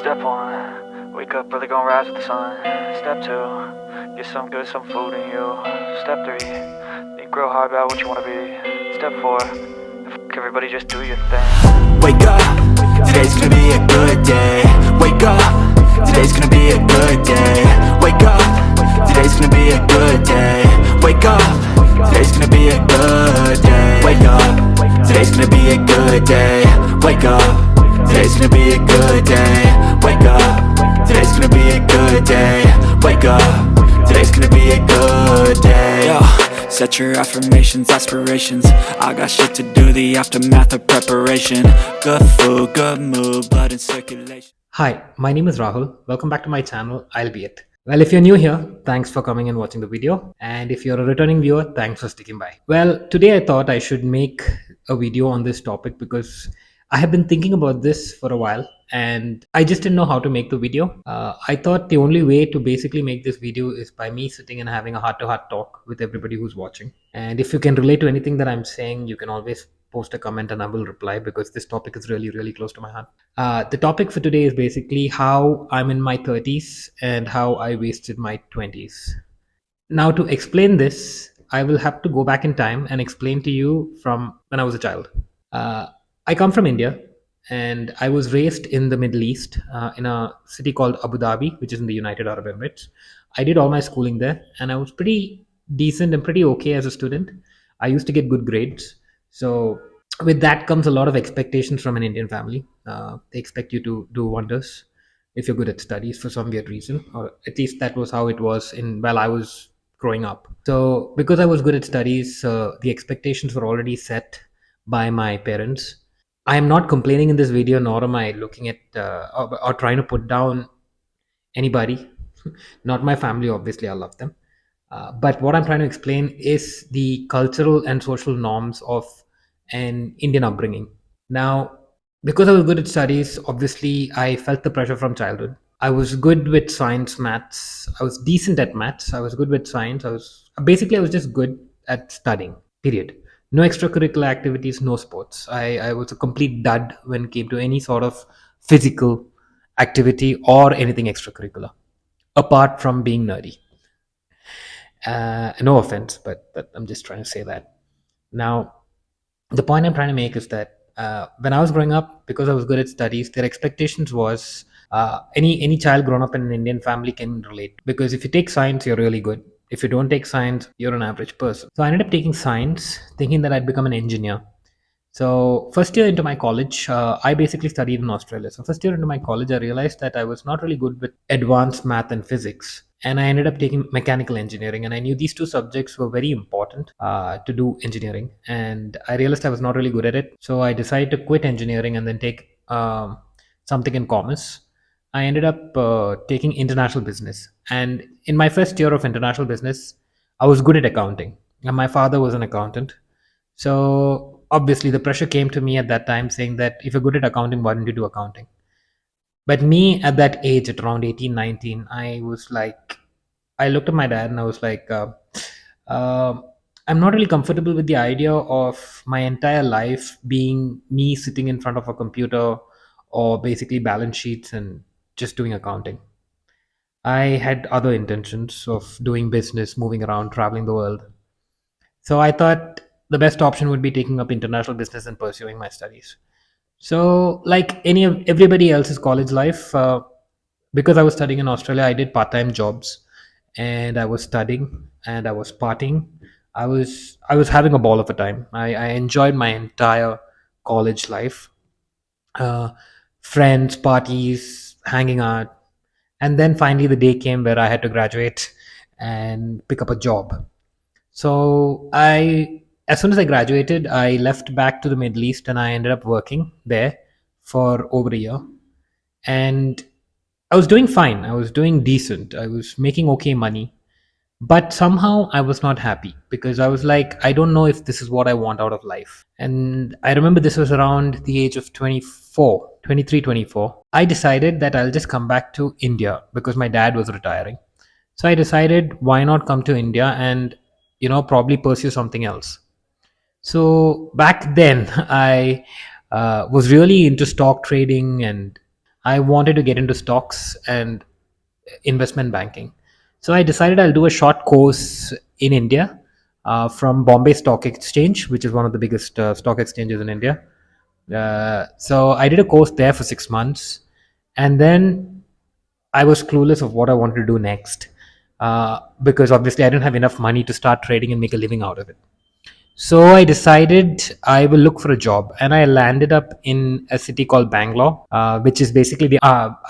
Step one, wake up early, gonna rise with the sun. Step two, get some food in you. Step three, think real hard about what you wanna be. Step four, everybody just do your thing. Wake up, today's gonna be a good day. Wake up, today's gonna be a good day. Wake up, today's gonna be a good day. Wake up, today's gonna be a good day. Wake up, today's gonna be a good day. Wake up, today's gonna be a good day. Wake up, today's gonna be a good day. Wake up, today's gonna be a good day. Yo, set your affirmations, aspirations. I got shit to do, the aftermath of preparation. Good food, good mood, blood in circulation. Hi, my name is Rahul. Welcome back to my channel, I'll Be It. Well, if you're new here, thanks for coming and watching the video. And if you're a returning viewer, thanks for sticking by. Well, today I thought I should make a video on this topic because I have been thinking about this for a while and I just didn't know how to make the video. I thought the only way to basically make this video is by me sitting and having a heart-to-heart talk with everybody who's watching. And if you can relate to anything that I'm saying, you can always post a comment and I will reply because this topic is really, really close to my heart. The topic for today is basically how I'm in my 30s and how I wasted my 20s. Now, to explain this, I will have to go back in time and explain to you from when I was a child. I come from India and I was raised in the Middle East in a city called Abu Dhabi, which is in the United Arab Emirates. I did all my schooling there and I was pretty decent and pretty okay as a student. I used to get good grades. So, with that comes a lot of expectations from an Indian family. They expect you to do wonders if you're good at studies for some weird reason, or at least that was how it was in while I was growing up. So, because I was good at studies, the expectations were already set by my parents. I am not complaining in this video, nor am I looking at or trying to put down anybody. Not my family, obviously, I love them. But what I'm trying to explain is the cultural and social norms of an Indian upbringing. Now, because I was good at studies, obviously, I felt the pressure from childhood. I was good with science, maths. I was decent at maths. I was good with science. I was just good at studying, period. No extracurricular activities, no sports. I was a complete dud when it came to any sort of physical activity or anything extracurricular, apart from being nerdy. No offense, but I'm just trying to say that. Now, the point I'm trying to make is that when I was growing up, because I was good at studies, their expectations was any child grown up in an Indian family can relate. Because if you take science, you're really good. If you don't take science, you're an average person. So I ended up taking science, thinking that I'd become an engineer. So first year into my college, I basically studied in Australia. So first year into my college, I realized that I was not really good with advanced math and physics, and I ended up taking mechanical engineering. And I knew these two subjects were very important to do engineering, and I realized I was not really good at it. So I decided to quit engineering and then take something in commerce. I ended up taking international business, and in my first year of international business, I was good at accounting, and my father was an accountant. So obviously, the pressure came to me at that time saying that if you're good at accounting, why don't you do accounting? But me at that age, at around 18, 19, I was like, I looked at my dad and I was like, uh, I'm not really comfortable with the idea of my entire life being me sitting in front of a computer or basically balance sheets and just doing accounting. I had other intentions of doing business, moving around, traveling the world. So I thought the best option would be taking up international business and pursuing my studies. So, like any of everybody else's college life, because I was studying in Australia, I did part-time jobs, and I was studying and I was partying. I was having a ball of a time. I enjoyed my entire college life, uh, friends, parties, hanging out, and then finally the day came where I had to graduate and pick up a job. So as soon as I graduated, I left back to the Middle East and I ended up working there for over a year. And I was doing fine. I was doing decent. I was making okay money. But somehow I was not happy because I was like, I don't know if this is what I want out of life. And I remember this was around the age of 24, 23, 24. I decided that I'll just come back to India because my dad was retiring. So I decided, why not come to India and, probably pursue something else. So back then, I was really into stock trading and I wanted to get into stocks and investment banking. So I decided I'll do a short course in India from Bombay Stock Exchange, which is one of the biggest stock exchanges in India. So I did a course there for 6 months, and then I was clueless of what I wanted to do next, because obviously I didn't have enough money to start trading and make a living out of it. So I decided I will look for a job, and I landed up in a city called Bangalore, which is basically the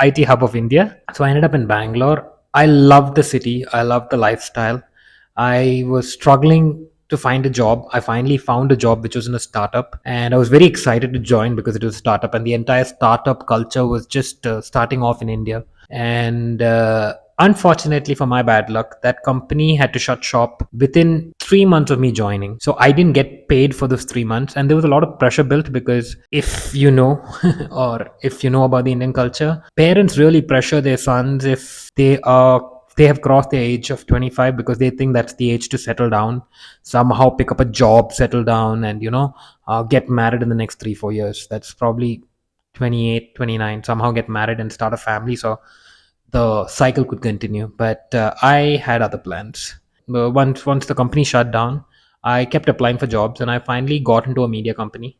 IT hub of India. So I ended up in Bangalore. I loved the city. I loved the lifestyle. I was struggling to find a job. I finally found a job which was in a startup, and I was very excited to join because it was a startup, and the entire startup culture was just starting off in India. And unfortunately, for my bad luck, that company had to shut shop within 3 months of me joining. So I didn't get paid for those 3 months, and there was a lot of pressure built because if you know, or if you know about the Indian culture, parents really pressure their sons if they have crossed the age of 25, because they think that's the age to settle down, somehow pick up a job, settle down, and get married in the next 3 4 years. That's probably 28, 29. Somehow get married and start a family, so the cycle could continue. But I had other plans. Once the company shut down, I kept applying for jobs, and I finally got into a media company,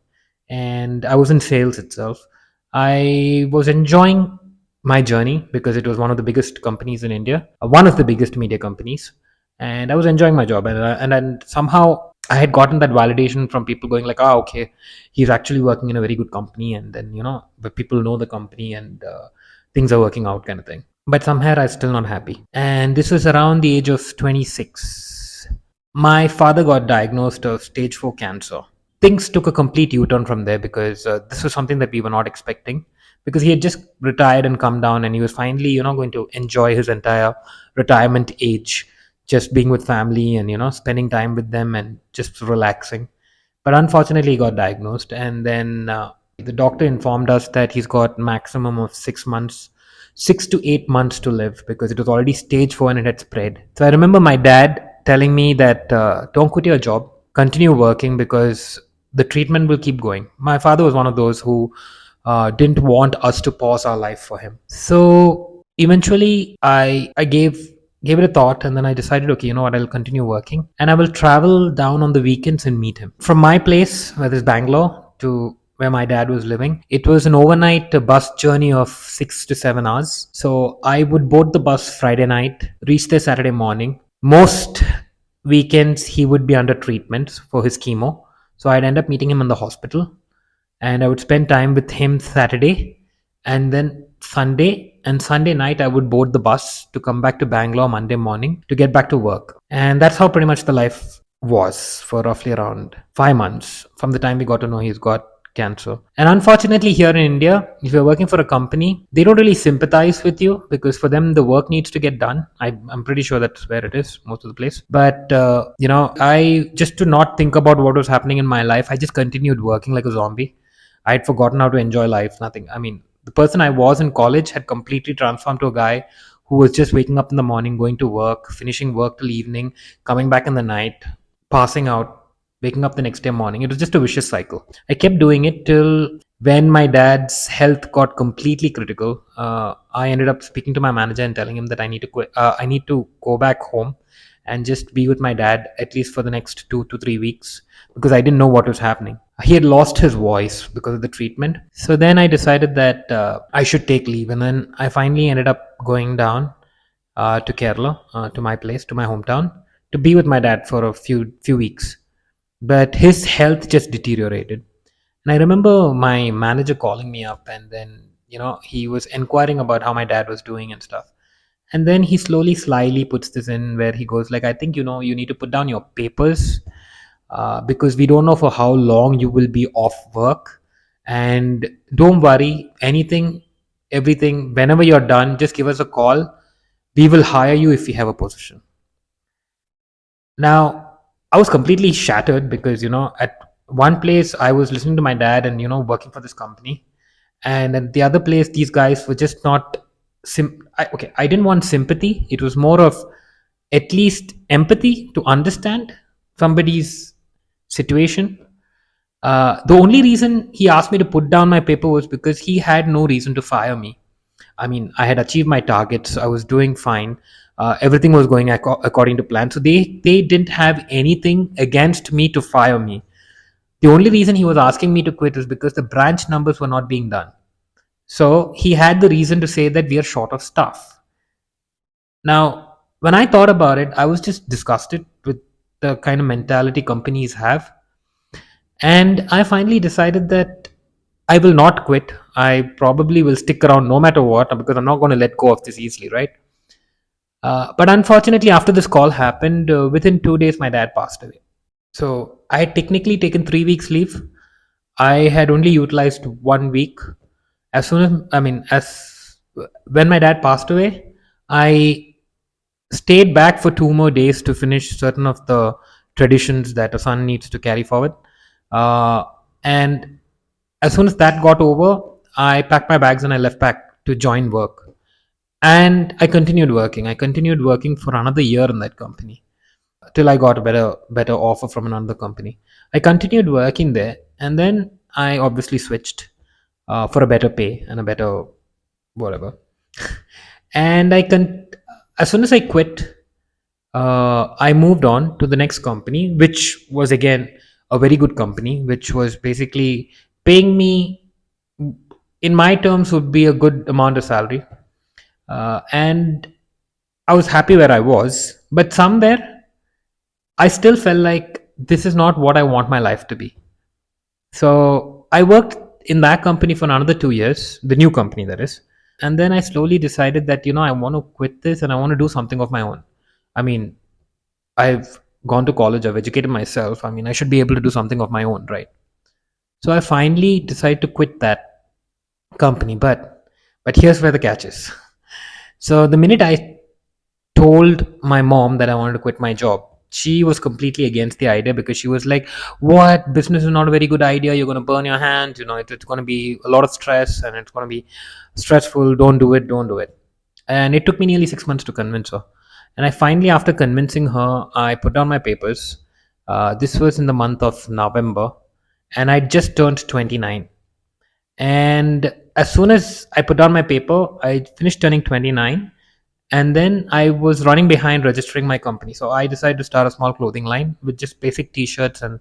and I was in sales itself. I was enjoying my journey because it was one of the biggest companies in India, one of the biggest media companies, and I was enjoying my job. And then somehow I had gotten that validation from people going like, "Ah, okay, he's actually working in a very good company," and then but people know the company, and things are working out, kind of thing. But somehow I was still not happy. And this was around the age of 26. My father got diagnosed of stage 4 cancer. Things took a complete U-turn from there, because this was something that we were not expecting, because he had just retired and come down, and he was finally going to enjoy his entire retirement age, just being with family and spending time with them and just relaxing. But unfortunately he got diagnosed, and then the doctor informed us that he's got maximum of 6 months, 6 to 8 months to live, because it was already stage 4 and it had spread. So I remember my dad telling me that don't quit your job, continue working, because the treatment will keep going. My father was one of those who didn't want us to pause our life for him. So eventually I gave it a thought, and then I decided, okay, you know what, I'll continue working, and I will travel down on the weekends and meet him. From my place, where is Bangalore, to where my dad was living, it was an overnight bus journey of 6 to 7 hours. So I would board the bus Friday night, reach there Saturday morning. Most weekends he would be under treatment for his chemo, so I'd end up meeting him in the hospital, and I would spend time with him Saturday, and then Sunday night I would board the bus to come back to Bangalore Monday morning to get back to work. And that's how pretty much the life was for roughly around 5 months from the time we got to know he's got cancer. And unfortunately, here in India, if you're working for a company, they don't really sympathize with you, because for them the work needs to get done. I'm pretty sure that's where it is most of the place. But I just to not think about what was happening in my life, I just continued working like a zombie. I had forgotten how to enjoy life. Nothing. I mean, the person I was in college had completely transformed to a guy who was just waking up in the morning, going to work, finishing work till evening, coming back in the night, passing out, waking up the next day morning. It was just a vicious cycle. I kept doing it till when my dad's health got completely critical. I ended up speaking to my manager and telling him that I need to quit. I need to go back home and just be with my dad at least for the next 2 to 3 weeks, because I didn't know what was happening. He had lost his voice because of the treatment. So then I decided that I should take leave, and then I finally ended up going down to Kerala, to my place, to my hometown, to be with my dad for a few weeks. But his health just deteriorated, and I remember my manager calling me up, and then he was inquiring about how my dad was doing and stuff. And then he slowly, slyly puts this in where he goes like, I think you need to put down your papers, because we don't know for how long you will be off work. And don't worry, anything, everything, whenever you're done, just give us a call. We will hire you if we have a position. Now, I was completely shattered, because at one place I was listening to my dad and working for this company, and at the other place these guys were just not I didn't want sympathy. It was more of at least empathy, to understand somebody's situation. The only reason he asked me to put down my paper was because he had no reason to fire me. I mean, I had achieved my targets. I was doing fine. Everything was going according to plan. So they didn't have anything against me to fire me. The only reason he was asking me to quit is because the branch numbers were not being done. So he had the reason to say that we are short of staff. Now, when I thought about it, I was just disgusted with the kind of mentality companies have. And I finally decided that I will not quit. I probably will stick around no matter what because I'm not going to let go of this easily, right? But unfortunately, after this call happened, within 2 days, my dad passed away. So I had technically taken 3 weeks leave. I had only utilized 1 week. As soon as, I mean, as when my dad passed away, I stayed back for 2 more days to finish certain of the traditions that a son needs to carry forward. Uh, and as soon as that got over, I packed my bags and I left back to join work. And I continued working. I continued working for another year in that company till I got a better offer from another company. I continued working there, and then I obviously switched for a better pay and a better whatever. And as soon as I quit, I moved on to the next company, which was again a very good company, which was basically paying me, in my terms, would be a good amount of salary. And I was happy where I was, but somewhere I still felt like this is not what I want my life to be. So I worked in that company for another 2 years, the new company that is. And then I slowly decided that, I want to quit this and I want to do something of my own. I mean, I've gone to college, I've educated myself. I mean, I should be able to do something of my own, right? So I finally decided to quit that company. But here's where the catch is. So the minute I told my mom that I wanted to quit my job, she was completely against the idea because she was like, "What? Business is not a very good idea. You're going to burn your hands. It's going to be a lot of stress and it's going to be stressful. Don't do it. Don't do it." And it took me nearly 6 months to convince her. And I finally, after convincing her, I put down my papers. This was in the month of November, and I just turned 29. And as soon as I put down my paper, I finished turning 29, and then I was running behind registering my company. So I decided to start a small clothing line with just basic t-shirts. And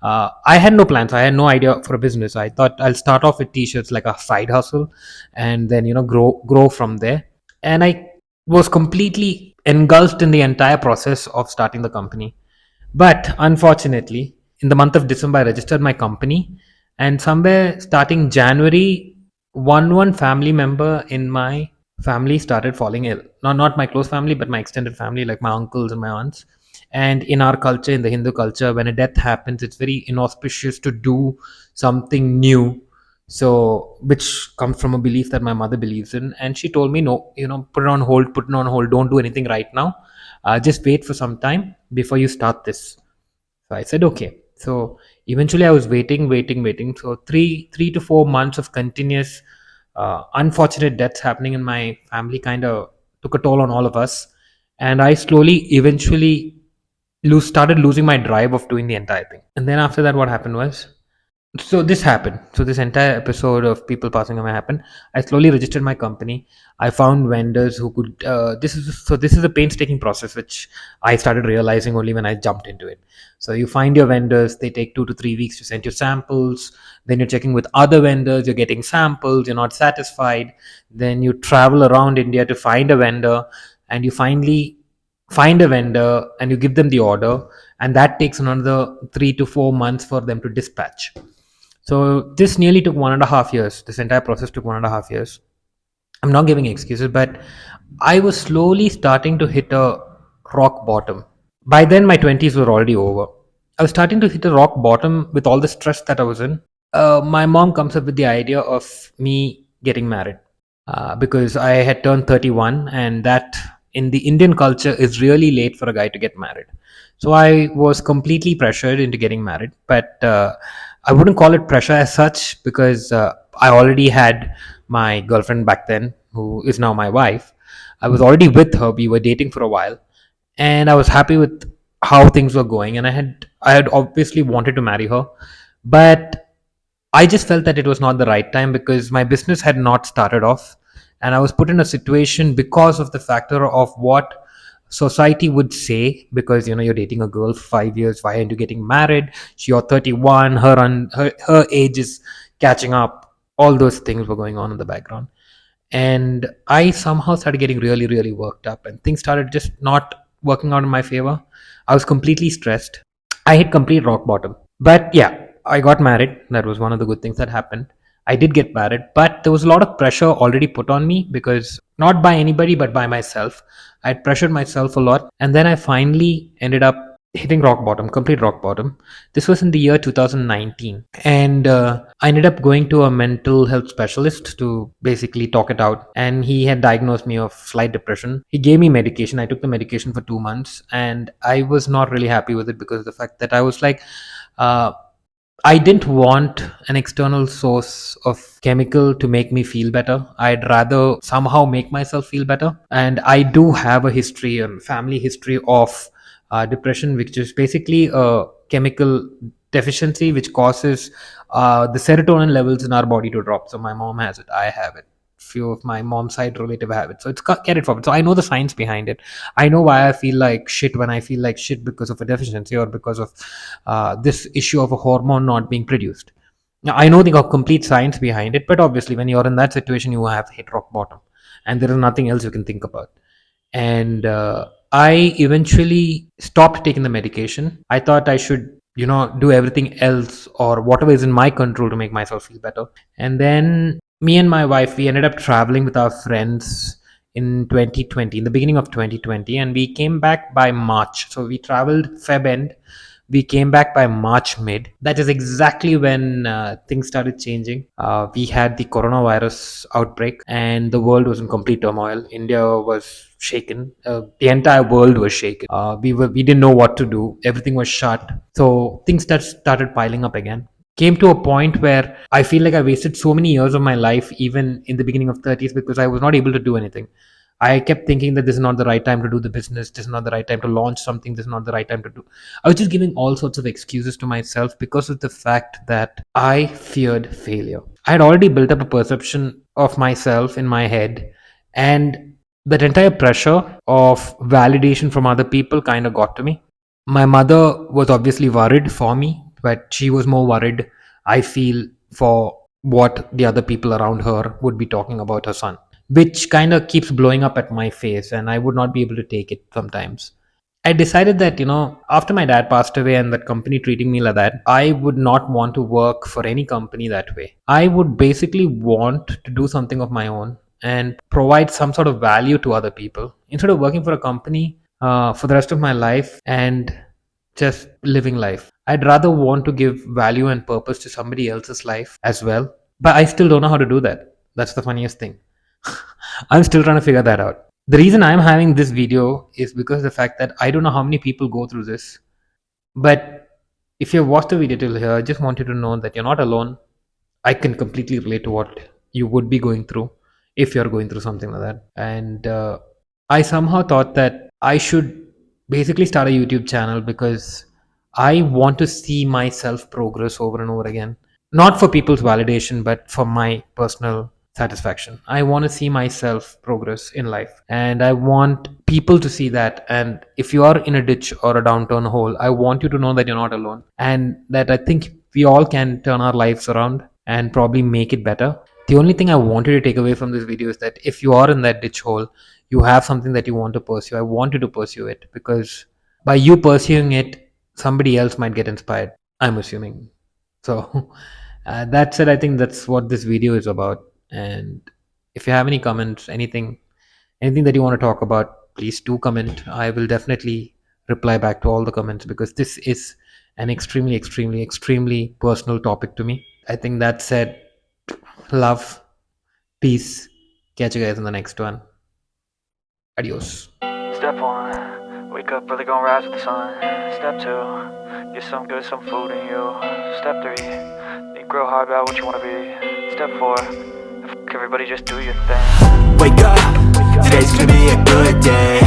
I had no plans, I had no idea for a business. I thought I'll start off with t-shirts like a side hustle, and then grow from there. And I was completely engulfed in the entire process of starting the company. But unfortunately, in the month of December, I registered my company, and somewhere starting January, one family member in my family started falling ill. Not my close family, but my extended family, like my uncles and my aunts. And in our culture, in the Hindu culture, when a death happens, it's very inauspicious to do something new. So, which comes from a belief that my mother believes in, and she told me, no, put it on hold, don't do anything right now. Just wait for some time before you start this. So I said, okay. So eventually I was waiting. So three to 4 months of continuous unfortunate deaths happening in my family kind of took a toll on all of us. And I slowly, eventually started losing my drive of doing the entire thing. And then after that, what happened was, so this happened. So this entire episode of people passing away happened. I slowly registered my company. I found vendors who could. This is a painstaking process, which I started realizing only when I jumped into it. So you find your vendors. They take 2 to 3 weeks to send you samples. Then you're checking with other vendors. You're getting samples. You're not satisfied. Then you travel around India to find a vendor, and you finally find a vendor and you give them the order, and that takes another 3 to 4 months for them to dispatch. So this nearly took 1.5 years. This entire process took 1.5 years. I'm not giving excuses, but I was slowly starting to hit a rock bottom. By then, my 20s were already over. I was starting to hit a rock bottom with all the stress that I was in. My mom comes up with the idea of me getting married because I had turned 31, and that in the Indian culture is really late for a guy to get married. So I was completely pressured into getting married, but I wouldn't call it pressure as such because I already had my girlfriend back then, who is now my wife. I was already with her. We were dating for a while, and I was happy with how things were going. And I had obviously wanted to marry her, but I just felt that it was not the right time because my business had not started off, and I was put in a situation because of the factor of what society would say, because you're dating a girl for 5 years, why aren't you getting married? You're 31, her age is catching up. All those things were going on in the background, and I somehow started getting really, really worked up, and things started just not working out in my favor. I was completely stressed. I hit complete rock bottom. But yeah, I got married. That was one of the good things that happened. I did get married, but there was a lot of pressure already put on me, because not by anybody but by myself. I had pressured myself a lot, and then I finally ended up hitting rock bottom, complete rock bottom. This was in the year 2019, and I ended up going to a mental health specialist to basically talk it out, and he had diagnosed me of slight depression. He gave me medication. I took the medication for 2 months, and I was not really happy with it, because of the fact that I was like, uh, I didn't want an external source of chemical to make me feel better. I'd rather somehow make myself feel better. And I do have a history, family history of depression, which is basically a chemical deficiency which causes the serotonin levels in our body to drop. So my mom has it, I have it, few of my mom's side relative have it. So it's carried forward. So I know the science behind it. I know why I feel like shit when I feel like shit, because of a deficiency or because of this issue of a hormone not being produced. Now, I know the complete science behind it, but obviously, when you're in that situation, you have hit rock bottom, and there is nothing else you can think about. And I eventually stopped taking the medication. I thought I should, do everything else or whatever is in my control to make myself feel better. And then me and my wife, we ended up traveling with our friends in 2020, in the beginning of 2020, and we came back by March. So we traveled Feb end, we came back by March mid. That is exactly when things started changing. We had the coronavirus outbreak, and the world was in complete turmoil. India was shaken. The entire world was shaken. We didn't know what to do. Everything was shut. So things that started piling up again. Came to a point where I feel like I wasted so many years of my life, even in the beginning of 30s, because I was not able to do anything. I kept thinking that this is not the right time to do the business. This is not the right time to launch something. This is not the right time to do. I was just giving all sorts of excuses to myself because of the fact that I feared failure. I had already built up a perception of myself in my head, and that entire pressure of validation from other people kind of got to me. My mother was obviously worried for me, but she was more worried, I feel, for what the other people around her would be talking about her son, which kind of keeps blowing up at my face, and I would not be able to take it sometimes. I decided that, after my dad passed away and that company treating me like that, I would not want to work for any company that way. I would basically want to do something of my own and provide some sort of value to other people instead of working for a company for the rest of my life and just living life. I'd rather want to give value and purpose to somebody else's life as well. But I still don't know how to do that. That's the funniest thing. I'm still trying to figure that out. The reason I'm having this video is because of the fact that I don't know how many people go through this. But if you've watched the video till here, I just want you to know that you're not alone. I can completely relate to what you would be going through if you're going through something like that. And I somehow thought that I should basically start a YouTube channel because I want to see myself progress over and over again. Not for people's validation, but for my personal satisfaction. I want to see myself progress in life, and I want people to see that. And if you are in a ditch or a downturn hole, I want you to know that you're not alone, and that I think we all can turn our lives around and probably make it better. The only thing I want you to take away from this video is that if you are in that ditch hole, you have something that you want to pursue. I want you to pursue it, because by you pursuing it, somebody else might get inspired, I'm assuming. So that's it. I think that's what this video is about. And if you have any comments, anything that you want to talk about, please do comment. I will definitely reply back to all the comments, because this is an extremely, extremely, extremely personal topic to me. I think that said, love, peace. Catch you guys in the next one. Adios. Step 1, wake up early, gonna rise with the sun. Step 2, get some good, some food in you. Step 3, think real hard about what you wanna be. Step 4, everybody just do your thing. Wake up, today's gonna be a good day.